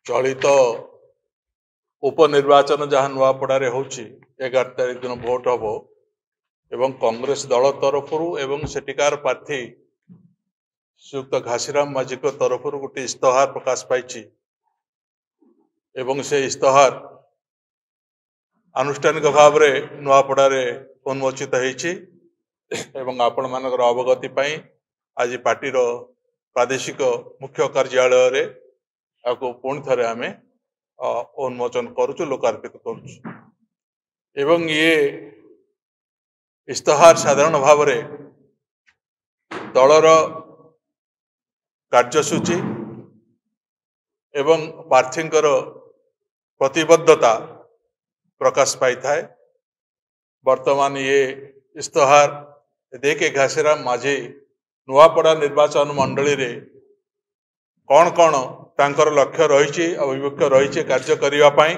चलित उपनिर्वाचन जहाँ नुआपड़ा होची 11 तारिख दिन भोट हम एवं कांग्रेस दल तरफ एवं सेटिकार प्रार्थी श्रीयुक्त घासीराम माझी तरफ गोटे इस्ताहार प्रकाश पाई एवं से इस्ताहार आनुष्ठानिक भाव में नुआपड़ा उन्मोचित होती एवं आपण मानकर अवगति पाई आज पार्टी प्रादेशिक मुख्य कार्यालय आपको पुणी थे आम उन्मोचन करुचु लोकार्पित करुचु एवं ये इस्ताहार साधारण भाव में दलर कार्यसूची एवं प्रार्थींकर प्रतिबद्धता प्रकाश पाई थाए। वर्तमान ये इस्ताहार देखे घासीराम माझी नुआपड़ा निर्वाचन मंडली रे कौन कौन तांकर लक्ष्य रही अभिमुख्य रही कार्य करने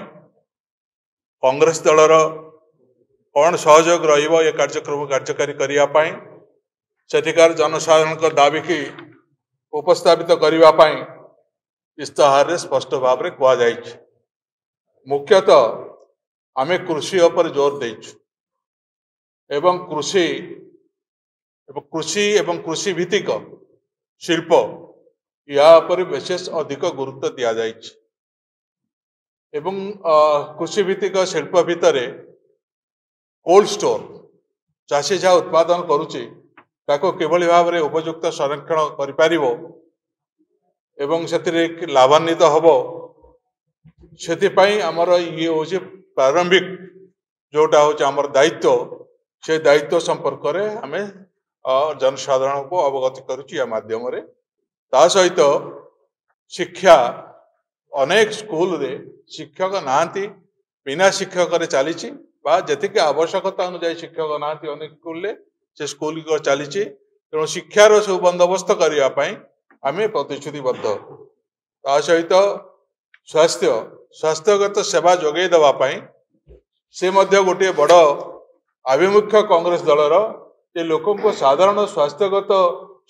कांग्रेस दलर कौन सहयोग ये कार्यक्रम कार्यकारी करने सेठिकार जनसाधारण दाबी की उपस्थापित करने इस्ताहार स्पष्ट भाव में कहुई। मुख्यतः आमे कृषि पर जोर देचु एवं कृषि भित्तिक शिल्प या पर विशेष अधिक गुरुत्व दि जाए एवं कृषि भित्तिक शिल्प भितर कोल्ड स्टोर चाषी जहाँ उत्पादन करुच्ची ताको किभली भाव में उपयुक्त संरक्षण करिपारिबो एवं से लाभान्वित हम से आमर ये हूँ प्रारंभिक जोटा हूँ आमर दायित्व से दायित्व संपर्क में आम जनसाधारण को अवगत करुच्ची माध्यम ता सहित शिक्षा अनेक स्कूल रे शिक्षक नाहंती बिना शिक्षक चली जी आवश्यकता अनुसार शिक्षक नाहंती अनेक स्कूल रे से स्कूल चली तेणु शिक्षार सब बंदोबस्त करने आम प्रतिश्रुतिबद्ध ता सहित स्वास्थ्यगत सेवा जोगे देवाई से गोटे बड़ आभिमुख्य कांग्रेस दलर ये लोकों को साधारण स्वास्थ्यगत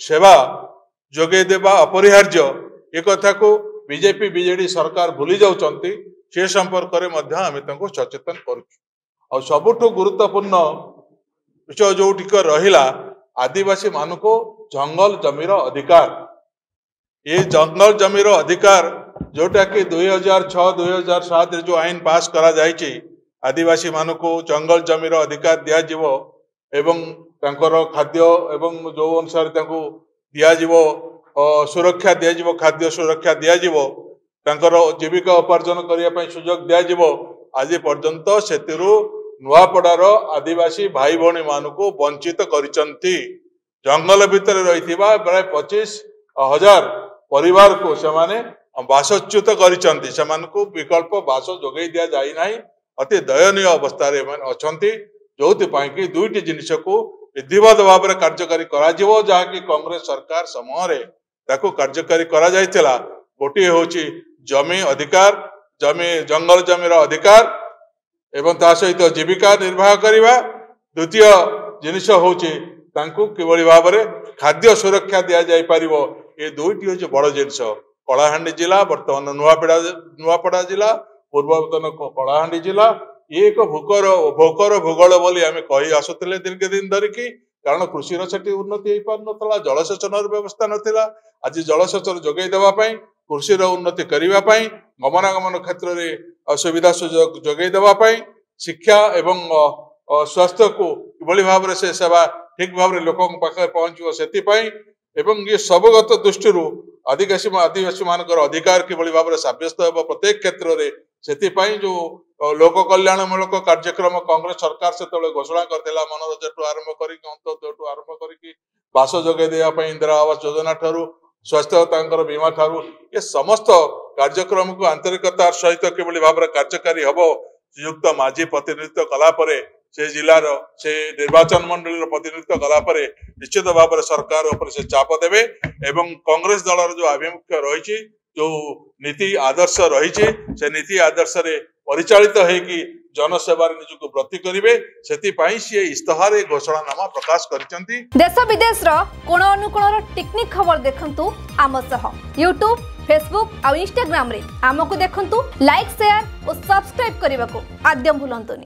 सेवा जोगे देवा अपरिहार्य एक कथा को बीजेपी बीजेडी सरकार भूली जाउचंती से संपर्क में आम सचेतन करुचु। सबुठ गुरुत्वपूर्ण विषय जो रहिला आदिवासी मान को जंगल जमीर अधिकार ये जंगल जमीर अधिकार जोटा कि 2006-2007 जो आईन पास करा जायछि आदिवासी मान को जंगल जमीर अधिकार दियाजिवो एवं तांकर खाद्य एवं जो अनुसार तांको दियाजिवो सुरक्षा दियाजिवो खाद्य सुरक्षा दियाजिवो तांकर जीविका उपार्जन करिया पई सुयोग दियाजिवो आज पर्यंत सेतिरु नुआपड़ार आदिवासी भाई भौणी मान को वंचित करिसंती। जंगल भितर रहिथिबा प्राय 25,000 परिवार को सेमाने बासच्युत करिसंती सेमानकु विकल्प बास जोगई दिया जाई नाही अति दयनीय अवस्था रे अछंती जोथि पई कि दुईटी जिनिस को विधिवत भाव में कार्यकारी करा जिवो जहा कि कांग्रेस सरकार समय रे ताको कार्यकारी करा जायतिला गोटे होची जमी अधिकार जमी जंगल जमीर अधिकार एवं ता सहित जीविका निर्वाह करवा द्वितीय जिनिस होची तांको किभली भाव में खाद्य सुरक्षा दिया जाय परिवो ये दुईटी होची बड़ जिनिस। कलाहांडी जिला वर्तमान नुआपड़ा जिला पूर्वतन कलाहांडी जिला ये एक भोकर भूगोल बोली आम कही आसुले दीर्घ दिन धरिकी कारण कृषि से उन्नति हो पार ना जलसेचन व्यवस्था नाला आज जलसेचन जोगे देवाई कृषि उन्नति करने गमनागमन क्षेत्र में सुविधा सुजोग जोगे देवाई शिक्षा एवं स्वास्थ्य को किभली भाव में से सेवा ठीक भाव में लोक पाखे पहुंचो से एवं ये सबगत दृष्टि आदिवासी मानकर अधिकार किभली भाव में सब्यस्त हो प्रत्येक क्षेत्र में से जो लोक कल्याणमूलक कार्यक्रम कांग्रेस सरकार से घोषणा करथिला मनोरंजन आरंभ कर आरंभ कर बास जोगे देवाई इंदिरा आवास योजना ठारू स्वास्थ्य तांकर बीमा ठारू ये समस्त कार्यक्रम को आंतरिकतार सहित किभली भाव में कार्यकारी हम श्रीयुक्त माझी प्रतिनिधित्व कलापर से जिलार से निर्वाचन मंडली प्रतिनिधित्व कलापर निश्चित भाव में सरकार उपर से चाप देवे एवं कांग्रेस दलर जो आभिमुख्य रही जो नीति आदर्श रही से नीति आदर्श रे परिचालित होगी जनसेवार निजको व्रती करेंगे से इस्ताहार घोषणानामा प्रकाश करिसेंती। देश विदेश कोण अनुकोण टेक्निक खबर देखंतु आम सह यूट्यूब फेसबुक और इंस्टाग्राम रे आमको देखंतु लाइक शेयर और सब्सक्राइब करने को आद्यम भूलंतुनि।